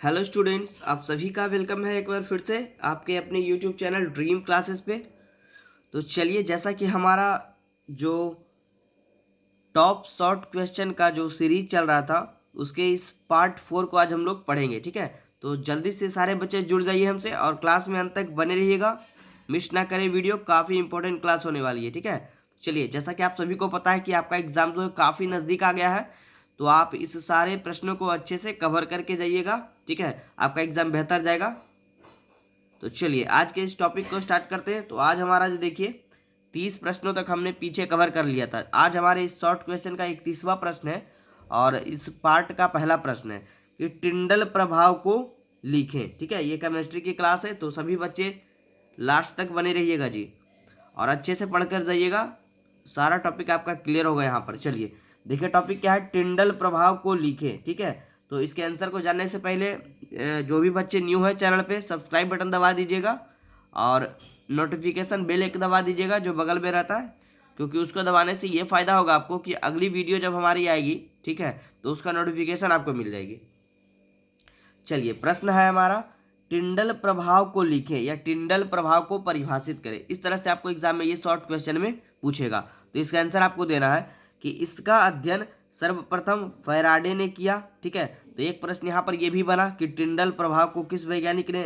Hello students, आप सभी का वेलकम है एक बार फिर से आपके अपने यूट्यूब चैनल ड्रीम क्लासेस पे। तो चलिए, जैसा कि हमारा जो टॉप शॉर्ट क्वेश्चन का जो सीरीज चल रहा था उसके इस पार्ट 4 को आज हम लोग पढ़ेंगे। ठीक है, तो जल्दी से सारे बच्चे जुड़ जाइए हमसे और क्लास में अंत तक बने रहिएगा, मिस ना करें। वीडियो काफ़ी इंपॉर्टेंट क्लास होने वाली है। ठीक है, चलिए, जैसा कि आप सभी को पता है कि आपका एग्जाम जो है काफ़ी नज़दीक आ गया है, तो आप इस सारे प्रश्नों को अच्छे से कवर करके जाइएगा। ठीक है, आपका एग्जाम बेहतर जाएगा। तो चलिए, आज के इस टॉपिक को स्टार्ट करते हैं। तो आज हमारा जो देखिए 30 प्रश्नों तक हमने पीछे कवर कर लिया था। आज हमारे इस शॉर्ट क्वेश्चन का 31वां प्रश्न है और इस पार्ट का पहला प्रश्न है कि टिंडल प्रभाव को लिखें। ठीक है, ये केमिस्ट्री की क्लास है, तो सभी बच्चे लास्ट तक बने रहिएगा जी और अच्छे से पढ़कर जाइएगा। सारा टॉपिक आपका क्लियर होगा यहाँ पर। चलिए देखिए, टॉपिक क्या है, टिंडल प्रभाव को लिखें। ठीक है, तो इसके आंसर को जानने से पहले जो भी बच्चे न्यू है चैनल पे सब्सक्राइब बटन दबा दीजिएगा और नोटिफिकेशन बेल एक दबा दीजिएगा जो बगल में रहता है, क्योंकि उसको दबाने से ये फ़ायदा होगा आपको कि अगली वीडियो जब हमारी आएगी, ठीक है, तो उसका नोटिफिकेशन आपको मिल जाएगी। चलिए, प्रश्न है हमारा, टिंडल प्रभाव को लिखें या टिंडल प्रभाव को परिभाषित करें। इस तरह से आपको एग्जाम में ये शॉर्ट क्वेश्चन में पूछेगा। तो इसका आंसर आपको देना है कि इसका अध्ययन सर्वप्रथम फैराडे ने किया। ठीक है, तो एक प्रश्न यहाँ पर यह भी बना कि टिंडल प्रभाव को किस वैज्ञानिक ने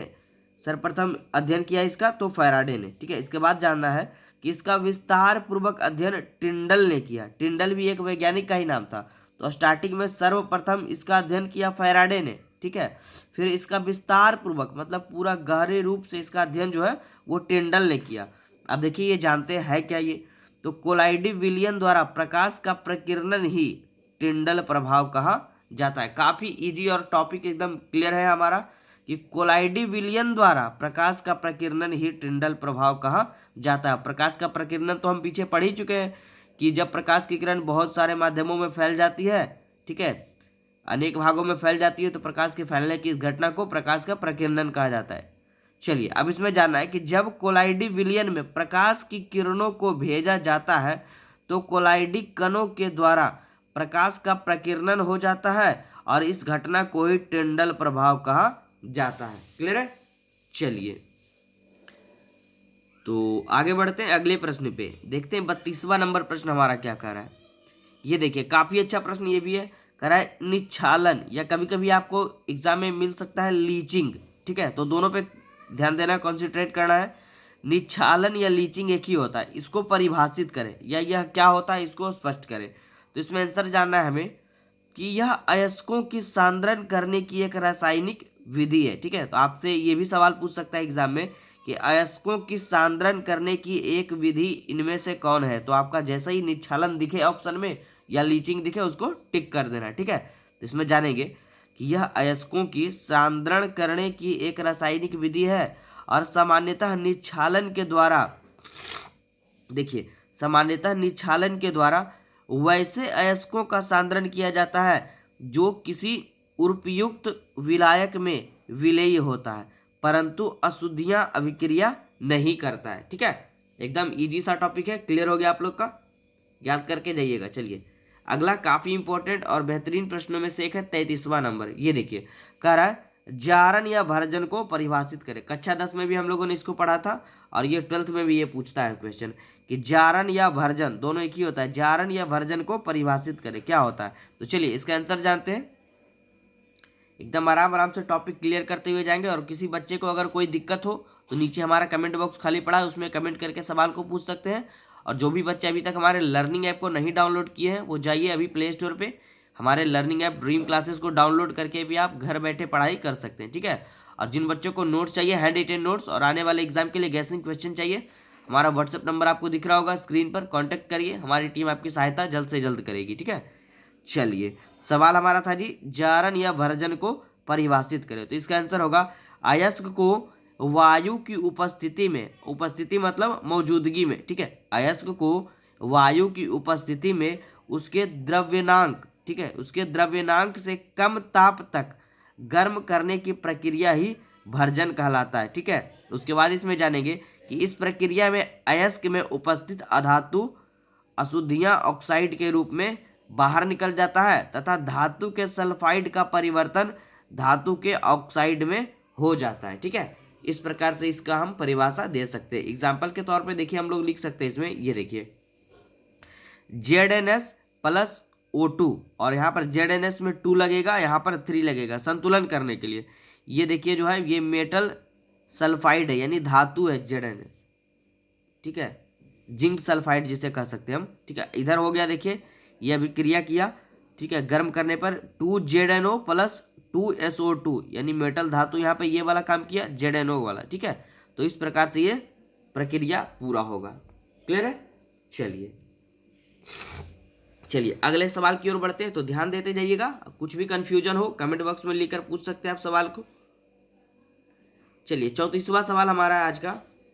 सर्वप्रथम अध्ययन किया इसका, तो फैराडे ने। ठीक है, इसके बाद जानना है कि इसका विस्तार पूर्वक अध्ययन टिंडल ने किया। टिंडल भी एक वैज्ञानिक का ही नाम था, तो स्टार्टिंग में सर्वप्रथम इसका अध्ययन किया फैराडे ने। ठीक है, फिर इसका विस्तार पूर्वक मतलब पूरा गहरे रूप से इसका अध्ययन जो है वो टिंडल ने किया। अब देखिए, ये जानते हैं क्या ये, तो कोलाइडी विलियन द्वारा प्रकाश का प्रकीर्णन ही टिंडल प्रभाव कहा जाता है। काफी इजी और टॉपिक एकदम क्लियर है हमारा कि कोलाइडी विलियन द्वारा प्रकाश का प्रकीर्णन ही टिंडल प्रभाव कहा जाता है। प्रकाश का प्रकीर्णन तो हम पीछे पढ़ ही चुके हैं कि जब प्रकाश की किरण बहुत सारे माध्यमों में फैल जाती है, ठीक है, अनेक भागों में फैल जाती है, तो प्रकाश के फैलने की इस घटना को प्रकाश का प्रकीर्णन कहा जाता है। चलिए, अब इसमें जानना है कि जब कोलाइडी विलयन में प्रकाश की किरणों को भेजा जाता है तो कोलाइडी कणों के द्वारा प्रकाश का प्रकीर्णन हो जाता है और इस घटना को ही टिंडल प्रभाव कहा जाता है। क्लियर है? चलिए, तो आगे बढ़ते हैं अगले प्रश्न पे। देखते हैं 32वां नंबर प्रश्न हमारा क्या कह रहा है। ये देखिए, काफी अच्छा प्रश्न ये भी है। कह रहा है निच्छालन, या कभी कभी आपको एग्जाम में मिल सकता है लीचिंग। ठीक है, तो दोनों पे ध्यान देना, कॉन्सेंट्रेट करना है। निच्छालन या लीचिंग एक ही होता है, इसको परिभाषित करें या यह क्या होता है इसको स्पष्ट करें। तो इसमें आंसर जानना है हमें कि यह अयस्कों की सांद्रण करने की एक रासायनिक विधि है। ठीक है, तो आपसे ये भी सवाल पूछ सकता है एग्जाम में कि अयस्कों की सांद्रण करने की एक विधि इनमें से कौन है। तो आपका जैसा ही निच्छालन दिखे ऑप्शन में या लीचिंग दिखे उसको टिक कर देना। ठीक है, तो इसमें जानेंगे कि यह अयस्कों की सांद्रण करने की एक रासायनिक विधि है और सामान्यतः निच्छालन के द्वारा, देखिए, सामान्यतः निच्छालन के द्वारा वैसे अयस्कों का सांद्रण किया जाता है जो किसी उपयुक्त विलायक में विलेय होता है परंतु अशुद्धियां अभिक्रिया नहीं करता है। ठीक है, एकदम इजी सा टॉपिक है, क्लियर हो गया आप लोग का, याद करके जाइएगा। चलिए, अगला काफी इंपॉर्टेंट और बेहतरीन प्रश्नों में से एक है 33वां नंबर। ये देखिए, कह रहा है जारन या भर्जन को परिभाषित करें। कक्षा 10 में भी हम लोगों ने इसको पढ़ा था और ये 12th में भी ये पूछता है क्वेश्चन कि जारन या भर्जन दोनों एक ही होता है। जारन या भर्जन को परिभाषित करें, क्या होता है। तो चलिए इसका आंसर जानते हैं। एकदम आराम आराम से टॉपिक क्लियर करते हुए जाएंगे और किसी बच्चे को अगर कोई दिक्कत हो तो नीचे हमारा कमेंट बॉक्स खाली पड़ा है, उसमें कमेंट करके सवाल को पूछ सकते हैं। और जो भी बच्चे अभी तक हमारे लर्निंग ऐप को नहीं डाउनलोड किए हैं वो जाइए अभी प्ले स्टोर पे, हमारे लर्निंग ऐप ड्रीम क्लासेस को डाउनलोड करके भी आप घर बैठे पढ़ाई कर सकते हैं। ठीक है, और जिन बच्चों को नोट्स चाहिए, हैंड रिटेन नोट्स और आने वाले एग्जाम के लिए गैसिंग क्वेश्चन चाहिए, हमारा व्हाट्सएप नंबर आपको दिख रहा होगा स्क्रीन पर, कॉन्टैक्ट करिए, हमारी टीम आपकी सहायता जल्द से जल्द करेगी। ठीक है, चलिए, सवाल हमारा था जी जारन या भर्जन को परिभाषित करें। तो इसका आंसर होगा अयस्क को वायु की उपस्थिति में, उपस्थिति मतलब मौजूदगी में, ठीक है, अयस्क को वायु की उपस्थिति में उसके द्रव्यनांक, ठीक है, उसके द्रव्यनांक से कम ताप तक गर्म करने की प्रक्रिया ही भर्जन कहलाता है। ठीक है, उसके बाद इसमें जानेंगे कि इस प्रक्रिया में अयस्क में उपस्थित अधातु अशुद्धियां ऑक्साइड के रूप में बाहर निकल जाता है तथा धातु के सल्फाइड का परिवर्तन धातु के ऑक्साइड में हो जाता है। ठीक है, इस प्रकार से इसका हम परिभाषा दे सकते हैं। एग्जाम्पल के तौर पे देखिए हम लोग लिख सकते हैं इसमें, ये देखिए ZnS प्लस O2, और यहाँ पर ZnS में 2 लगेगा, यहाँ पर 3 लगेगा संतुलन करने के लिए। ये देखिए जो है ये मेटल सल्फाइड है, यानी धातु है ZnS। ठीक है, जिंक सल्फाइड जिसे कह सकते हैं हम। ठीक है, इधर हो गया, देखिए ये अभिक्रिया किया। ठीक है, गर्म करने पर 2ZnO प्लस 2SO2, यानी मेटल धातु यहाँ पे ये वाला काम किया, ZnO वाला। ठीक है, तो इस प्रकार से ये प्रक्रिया पूरा होगा। क्लियर है? चलिए अगले सवाल की ओर बढ़ते हैं, तो ध्यान देते जाइएगा। कुछ भी कंफ्यूजन हो कमेंट बॉक्स में लिखकर पूछ सकते हैं आप सवाल को। चलिए 34वां सवाल हमारा है आज का,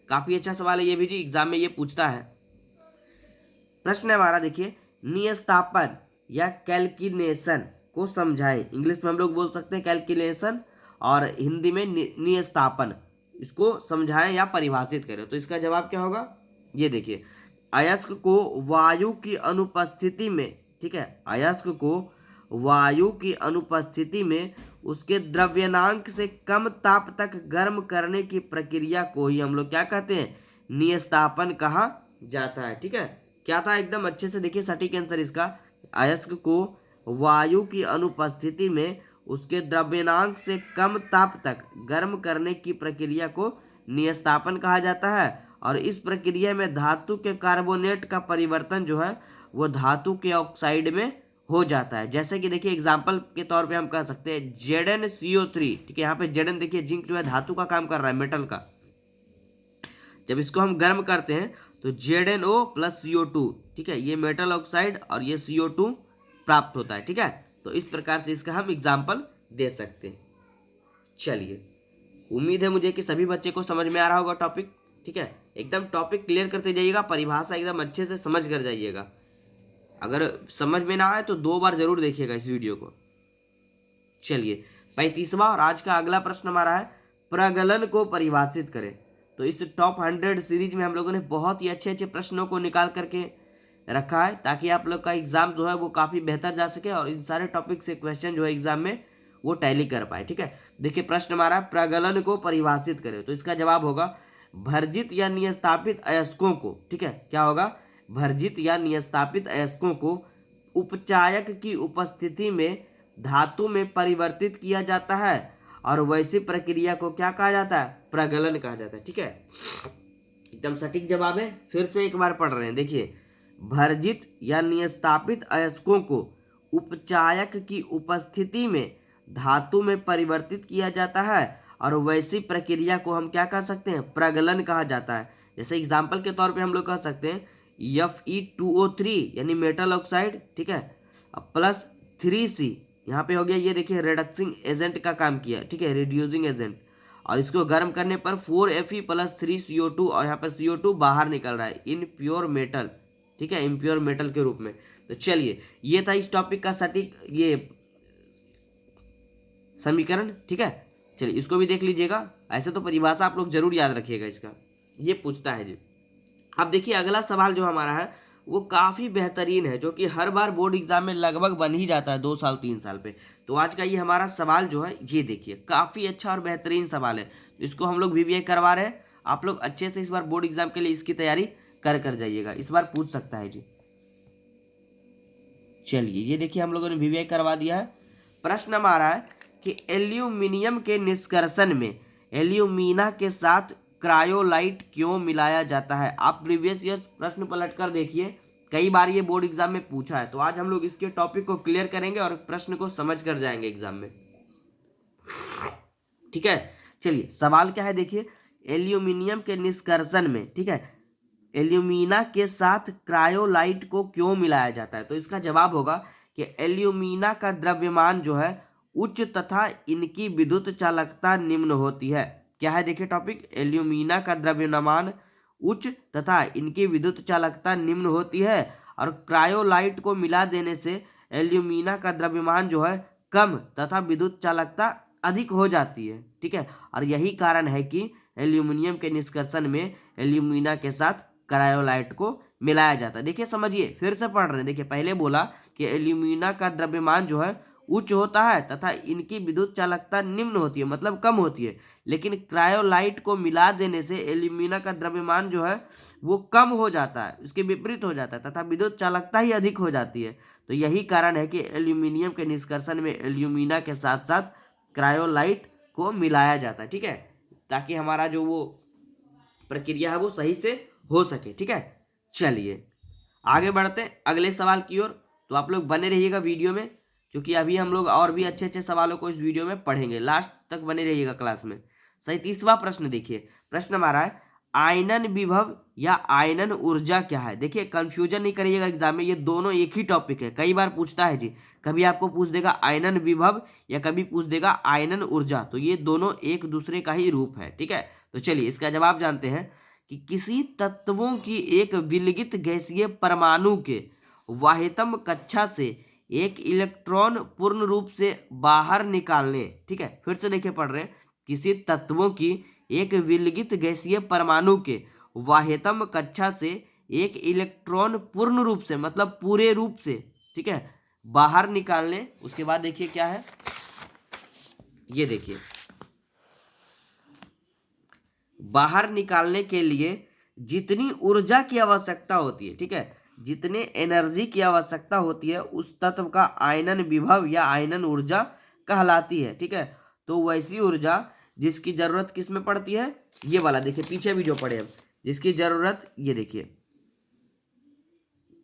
काफी अच्छा सवाल है ये भी जी, एग्जाम में ये पूछता है। प्रश्न है हमारा, देखिए नियस्तापन या कैलकुलेशन को समझाएं। इंग्लिश में हम लोग बोल सकते हैं कैलकुलेशन, और हिंदी में नियस्तापन। इसको समझाएं या परिभाषित करें। तो इसका जवाब क्या होगा, ये देखिए अयस्क को वायु की अनुपस्थिति में, ठीक है, अयस्क को वायु की अनुपस्थिति में उसके द्रव्यनांक से कम ताप तक गर्म करने की प्रक्रिया को ही हम लोग क्या कहते हैं, नियस्तापन कहा जाता है। ठीक है, क्या था एकदम अच्छे से देखिए सटीक आंसर इसका, अयस्क को वायु की अनुपस्थिति में उसके द्रव्यनांक से कम ताप तक गर्म करने की प्रक्रिया को नियस्तापन कहा जाता है। और इस प्रक्रिया में धातु के कार्बोनेट का परिवर्तन जो है वो धातु के ऑक्साइड में हो जाता है। जैसे कि देखिए एग्जाम्पल के तौर पे हम कह सकते हैं ZnCO3। ठीक है, यहाँ पे Zn देखिए जिंक जो है धातु का काम कर रहा है, मेटल का। जब इसको हम गर्म करते हैं तो ZnO प्लस CO2, ठीक है, ये मेटल ऑक्साइड और ये CO2 प्राप्त होता है। ठीक है, तो इस प्रकार से इसका हम एग्जाम्पल दे सकते हैं। चलिए, उम्मीद है मुझे कि सभी बच्चे को समझ में आ रहा होगा टॉपिक। ठीक है, एकदम टॉपिक क्लियर करते जाइएगा, परिभाषा एकदम अच्छे से समझ कर जाइएगा। अगर समझ में ना आए तो 2 बार जरूर देखिएगा इस वीडियो को। चलिए 35वां और आज का अगला प्रश्न हमारा है, प्रगलन को परिभाषित करें। तो इस टॉप 100 सीरीज में हम लोगों ने बहुत ही अच्छे अच्छे प्रश्नों को निकाल करके रखा है, ताकि आप लोग का एग्जाम जो है वो काफ़ी बेहतर जा सके और इन सारे टॉपिक से क्वेश्चन जो है एग्जाम में वो टैली कर पाए। ठीक है, देखिए प्रश्न हमारा प्रगलन को परिभाषित करें। तो इसका जवाब होगा भर्जित या नियस्तापित अयस्कों को, ठीक है, क्या होगा, भर्जित या नियस्तापित अयस्कों को उपचायक की उपस्थिति में धातु में परिवर्तित किया जाता है, और वैसी प्रक्रिया को क्या कहा जाता है, प्रगलन कहा जाता है। ठीक है, एकदम सटीक जवाब है। फिर से एक बार पढ़ रहे हैं, देखिए भर्जित या नियस्तापित अयस्कों को उपचायक की उपस्थिति में धातु में परिवर्तित किया जाता है, और वैसी प्रक्रिया को हम क्या कह सकते हैं, प्रगलन कहा जाता है। जैसे एग्जाम्पल के तौर पे हम लोग कह सकते हैं Fe2O3 यानी मेटल ऑक्साइड, ठीक है, प्लस 3C यहाँ पे हो गया, ये देखिए रिडक्सिंग एजेंट का काम किया, ठीक है, रिड्यूसिंग एजेंट, और इसको गर्म करने पर 4Fe प्लस 3CO2, और यहाँ पर CO2 बाहर निकल रहा है इन प्योर मेटल, ठीक है, इम्प्योर मेटल के रूप में। तो चलिए ये था इस टॉपिक का सटीक ये समीकरण। ठीक है, चलिए इसको भी देख लीजिएगा। ऐसे तो परिभाषा आप लोग जरूर याद रखिएगा, इसका ये पूछता है जी। अब देखिए अगला सवाल जो हमारा है वो काफ़ी बेहतरीन है, जो कि हर बार बोर्ड एग्जाम में लगभग बन ही जाता है 2 साल 3 साल पे। तो आज का ये हमारा सवाल जो है ये देखिए काफ़ी अच्छा और बेहतरीन सवाल है। इसको हम लोग VVI करवा रहे हैं, आप लोग अच्छे से इस बार बोर्ड एग्जाम के लिए इसकी तैयारी कर जाइएगा, इस बार पूछ सकता है जी। चलिए ये देखिए हम लोगों ने VVI करवा दिया है। प्रश्न हमारा है कि एल्यूमिनियम के निष्कर्षण में एल्यूमिना के साथ क्रायोलाइट क्यों मिलाया जाता है। आप प्रीवियस ईयर प्रश्न पलट कर देखिए, कई बार ये बोर्ड एग्जाम में पूछा है। तो आज हम लोग इसके टॉपिक को क्लियर करेंगे और प्रश्न को समझ कर जाएंगे एग्जाम में। ठीक है, चलिए सवाल क्या है, देखिए एल्यूमिनियम के निष्कर्षण में, ठीक है, एल्यूमिना के साथ क्रायोलाइट को क्यों मिलाया जाता है। तो इसका जवाब होगा कि एल्यूमिना का द्रव्यमान जो है उच्च तथा इनकी विद्युत चालकता निम्न होती है। क्या है देखिए टॉपिक, एल्यूमिना का द्रव्यमान उच्च तथा इनकी विद्युत चालकता निम्न होती है, और क्रायोलाइट को मिला देने से एल्यूमिना का द्रव्यमान जो है कम तथा विद्युत चालकता अधिक हो जाती है। ठीक है, और यही कारण है कि एल्यूमिनियम के निष्कर्षण में एल्यूमिना के साथ क्रायोलाइट को मिलाया जाता है। देखिए समझिए, फिर से पढ़ रहे हैं, देखिए पहले बोला कि एल्यूमिना का द्रव्यमान जो है उच्च होता है तथा इनकी विद्युत चालकता निम्न होती है, मतलब कम होती है। लेकिन क्रायोलाइट को मिला देने से एल्यूमिना का द्रव्यमान जो है वो कम हो जाता है, उसके विपरीत हो जाता है तथा विद्युत चालकता ही अधिक हो जाती है। तो यही कारण है कि एल्यूमिनियम के निष्कर्षण में एल्यूमिना के साथ साथ क्रायोलाइट को मिलाया जाता है, ठीक है, ताकि हमारा जो वो प्रक्रिया है वो सही से हो सके, ठीक है। चलिए आगे बढ़ते हैं अगले सवाल की ओर। तो आप लोग बने रहिएगा वीडियो में, क्योंकि अभी हम लोग और भी अच्छे अच्छे सवालों को इस वीडियो में पढ़ेंगे, लास्ट तक बने रहिएगा क्लास में। सही 30वां प्रश्न देखिए, प्रश्न हमारा है आयनन विभव या आयनन ऊर्जा क्या है। देखिए कंफ्यूजन नहीं करिएगा एग्जाम में, ये दोनों एक ही टॉपिक है, कई बार पूछता है जी, कभी आपको पूछ देगा आयनन विभव या कभी पूछ देगा आयनन ऊर्जा, तो ये दोनों एक दूसरे का ही रूप है, ठीक है। तो चलिए इसका जवाब जानते हैं कि किसी तत्वों की एक विलगित गैसीय परमाणु के वाहितम कक्षा से एक इलेक्ट्रॉन पूर्ण रूप से बाहर निकालने, ठीक है, फिर से देखिए पढ़ रहे हैं, किसी तत्वों की एक विलगित गैसीय परमाणु के वाहितम कक्षा से एक इलेक्ट्रॉन पूर्ण रूप से, मतलब पूरे रूप से, ठीक है, बाहर निकालने। उसके बाद देखिए क्या है, ये देखिए बाहर निकालने के लिए जितनी ऊर्जा की आवश्यकता होती है, ठीक है, जितने एनर्जी की आवश्यकता होती है उस तत्व का आयनन विभव या आयनन ऊर्जा कहलाती है, ठीक है। तो वैसी ऊर्जा जिसकी जरूरत किस में पड़ती है, ये वाला देखिए पीछे भी जो पढ़े हम, जिसकी जरूरत, ये देखिए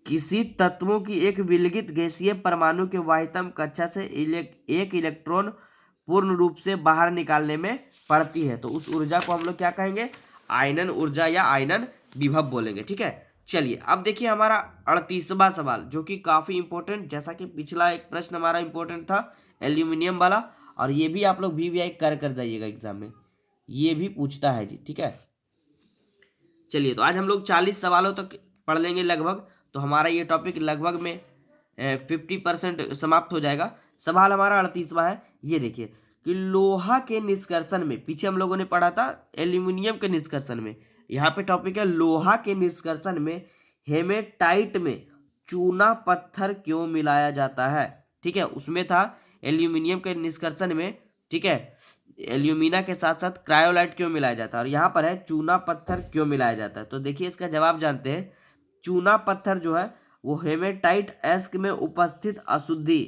किसी तत्वों की एक विलगित गैसीय परमाणु के वाहितम कक्षा से एक इलेक्ट्रॉन पूर्ण रूप से बाहर निकालने में पड़ती है, तो उस ऊर्जा को हम लोग क्या कहेंगे, आयनन ऊर्जा या आयनन विभव बोलेंगे, ठीक है। चलिए अब देखिए हमारा 38वां सवाल, जो कि काफी इंपॉर्टेंट, जैसा कि पिछला एक प्रश्न हमारा इंपॉर्टेंट था एल्यूमिनियम वाला, और ये भी आप लोग VVI कर जाइएगा एग्जाम में, ये भी पूछता है जी, ठीक है। चलिए तो आज हम लोग 40 सवालों तक पढ़ लेंगे लगभग, तो हमारा ये टॉपिक लगभग में 50% समाप्त हो जाएगा। सवाल हमारा 38वां है, ये देखिए कि लोहा के निष्कर्षण में, पीछे हम लोगों ने पढ़ा था एल्यूमिनियम के निष्कर्षण में, यहाँ पे टॉपिक है लोहा के निष्कर्षण में हेमेटाइट में चूना पत्थर क्यों मिलाया जाता है, ठीक है। उसमें था एल्यूमिनियम के निष्कर्षण में, ठीक है, एल्यूमिना के साथ साथ क्रायोलाइट क्यों मिलाया जाता है, और यहाँ पर है चूना पत्थर क्यों मिलाया जाता है। तो देखिए इसका जवाब जानते हैं। चूना पत्थर जो है वो हेमेटाइट एस्क में उपस्थित अशुद्धि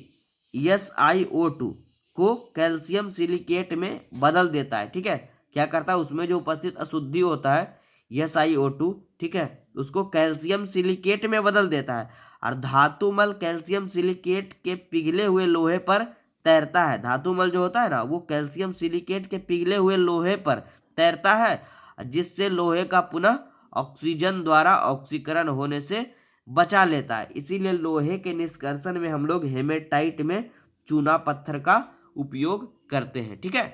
SiO2 को कैल्शियम सिलिकेट में बदल देता है, ठीक है। क्या करता है, उसमें जो उपस्थित अशुद्धि होता है SiO2, ठीक है, उसको कैल्शियम सिलिकेट में बदल देता है, और धातुमल कैल्शियम सिलिकेट के पिघले हुए लोहे पर तैरता है। धातुमल जो होता है ना, वो कैल्शियम सिलिकेट के पिघले हुए लोहे पर तैरता है, जिससे लोहे का पुनः ऑक्सीजन द्वारा ऑक्सीकरण होने से बचा लेता है। इसीलिए लोहे के निष्कर्षण में हम लोग हेमेटाइट में चूना पत्थर का उपयोग करते हैं, ठीक है।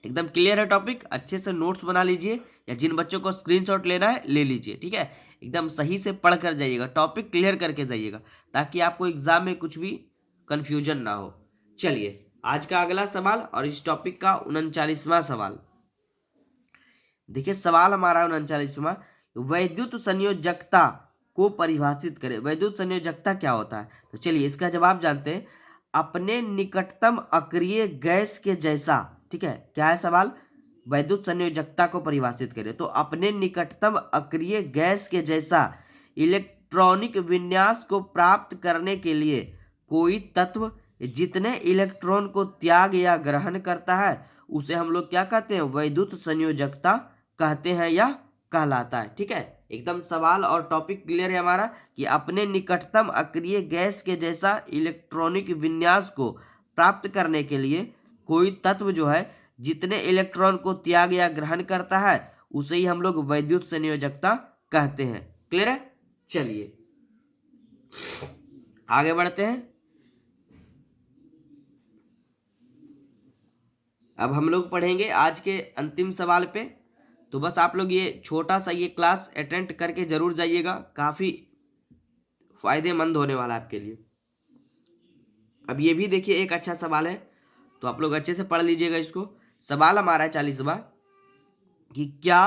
एकदम क्लियर है टॉपिक, अच्छे से नोट्स बना लीजिए, या जिन बच्चों को स्क्रीनशॉट लेना है ले लीजिए, ठीक है। एकदम सही से पढ़ कर जाइएगा, टॉपिक क्लियर करके जाइएगा, ताकि आपको एग्जाम में कुछ भी कंफ्यूजन ना हो। चलिए आज का अगला सवाल और इस टॉपिक का 39वां सवाल देखिए। सवाल हमारा 39वां, वैद्युत संयोजकता को परिभाषित करें। वैद्युत संयोजकता क्या होता है, तो चलिए इसका जवाब जानते हैं। अपने निकटतम अक्रिय गैस के जैसा, ठीक है, क्या है सवाल, वैद्युत संयोजकता को परिभाषित करें, तो अपने निकटतम अक्रिय गैस के जैसा इलेक्ट्रॉनिक विन्यास को प्राप्त करने के लिए कोई तत्व जितने इलेक्ट्रॉन को त्याग या ग्रहण करता है उसे हम लोग क्या कहते हैं, वैद्युत संयोजकता कहते हैं या कहलाता है, ठीक है। एकदम सवाल और टॉपिक क्लियर है हमारा कि अपने निकटतम अक्रिय गैस के जैसा इलेक्ट्रॉनिक विन्यास को प्राप्त करने के लिए कोई तत्व जो है जितने इलेक्ट्रॉन को त्याग या ग्रहण करता है उसे ही हम लोग वैद्युत संयोजकता कहते हैं। क्लियर है, चलिए आगे बढ़ते हैं। अब हम लोग पढ़ेंगे आज के अंतिम सवाल पे, तो बस आप लोग ये छोटा सा ये क्लास अटेंड करके जरूर जाइएगा, काफ़ी फायदेमंद होने वाला है आपके लिए। अब ये भी देखिए एक अच्छा सवाल है, तो आप लोग अच्छे से पढ़ लीजिएगा इसको। सवाल हमारा है 40वां कि क्या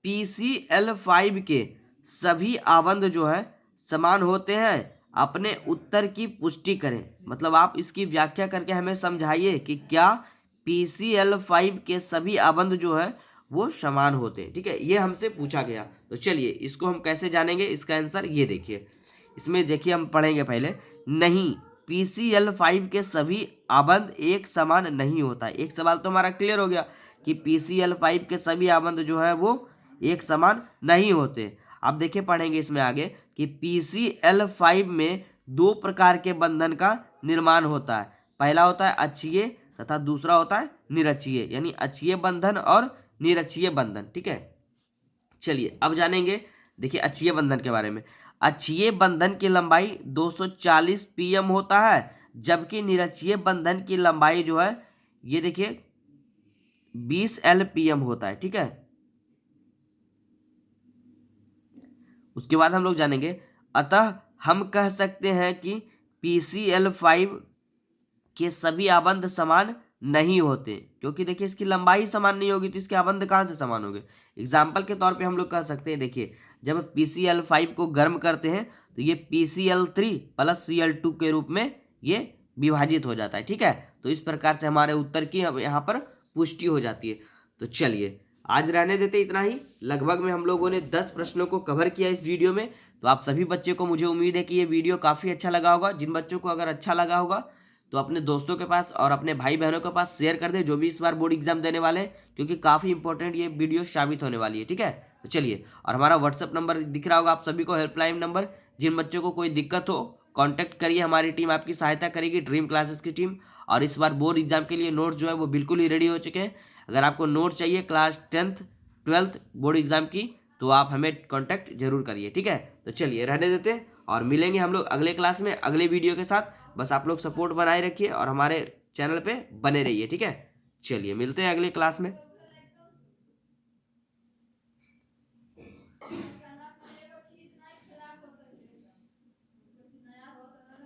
PCl5 के सभी आबंध जो है समान होते हैं अपने उत्तर की पुष्टि करें। मतलब आप इसकी व्याख्या करके हमें समझाइए कि क्या PCl5 के सभी आबंध जो है वो समान होते हैं। ठीक है, ये हमसे पूछा गया। तो चलिए इसको हम कैसे जानेंगे, इसका आंसर ये देखिए। इसमें देखिए हम पढ़ेंगे पहले, नहीं PCl5 के सभी आबंध एक समान नहीं होता है। एक सवाल तो हमारा क्लियर हो गया कि PCl5 के सभी आबंध जो है वो एक समान नहीं होते। अब देखिए पढ़ेंगे इसमें आगे कि PCl5 में दो प्रकार के बंधन का निर्माण होता है। पहला होता है अक्षीय तथा दूसरा होता है निरक्षीय, यानी अक्षीय बंधन और निरक्षीय बंधन। ठीक है, चलिए अब जानेंगे देखिए अक्षीय बंधन के बारे में। अक्षीय बंधन की लंबाई 240 pm होता है, जबकि निरक्षीय बंधन की लंबाई जो है ये देखिए 20 LPM होता है। ठीक है, उसके बाद हम लोग जानेंगे, अतः हम कह सकते हैं कि PCl5 के सभी आबंध समान नहीं होते, क्योंकि देखिए इसकी लंबाई समान नहीं होगी तो इसके आबंध कहाँ से समान होंगे। एग्जाम्पल के तौर पे हम लोग कह सकते हैं, देखिए जब PCl5 को गर्म करते हैं तो ये PCl3 + Cl2 के रूप में ये विभाजित हो जाता है। ठीक है, तो इस प्रकार से हमारे उत्तर की अब यहाँ पर पुष्टि हो जाती है। तो चलिए आज रहने देते इतना ही। लगभग में हम लोगों ने 10 प्रश्नों को कवर किया इस वीडियो में। तो आप सभी बच्चे को मुझे उम्मीद है कि ये वीडियो काफ़ी अच्छा लगा होगा। जिन बच्चों को अगर अच्छा लगा होगा तो अपने दोस्तों के पास और अपने भाई बहनों के पास शेयर कर दे, जो भी इस बार बोर्ड एग्जाम देने वाले हैं, क्योंकि काफ़ी इंपॉर्टेंट ये वीडियो साबित होने वाली है। ठीक है, तो चलिए, और हमारा व्हाट्सअप नंबर दिख रहा होगा आप सभी को, हेल्पलाइन नंबर। जिन बच्चों को कोई दिक्कत हो कॉन्टैक्ट करिए, हमारी टीम आपकी सहायता करेगी, ड्रीम क्लासेस की टीम। और इस बार बोर्ड एग्जाम के लिए नोट्स जो है वो बिल्कुल ही रेडी हो चुके हैं। अगर आपको नोट्स चाहिए class 10th 12th board exam की तो आप हमें कांटेक्ट जरूर करिए। ठीक है, तो चलिए रहने देते हैं और मिलेंगे हम लोग अगले क्लास में अगले वीडियो के साथ। बस आप लोग सपोर्ट बनाए रखिए और हमारे चैनल पे बने रहिए। ठीक है, चलिए मिलते हैं अगले क्लास में।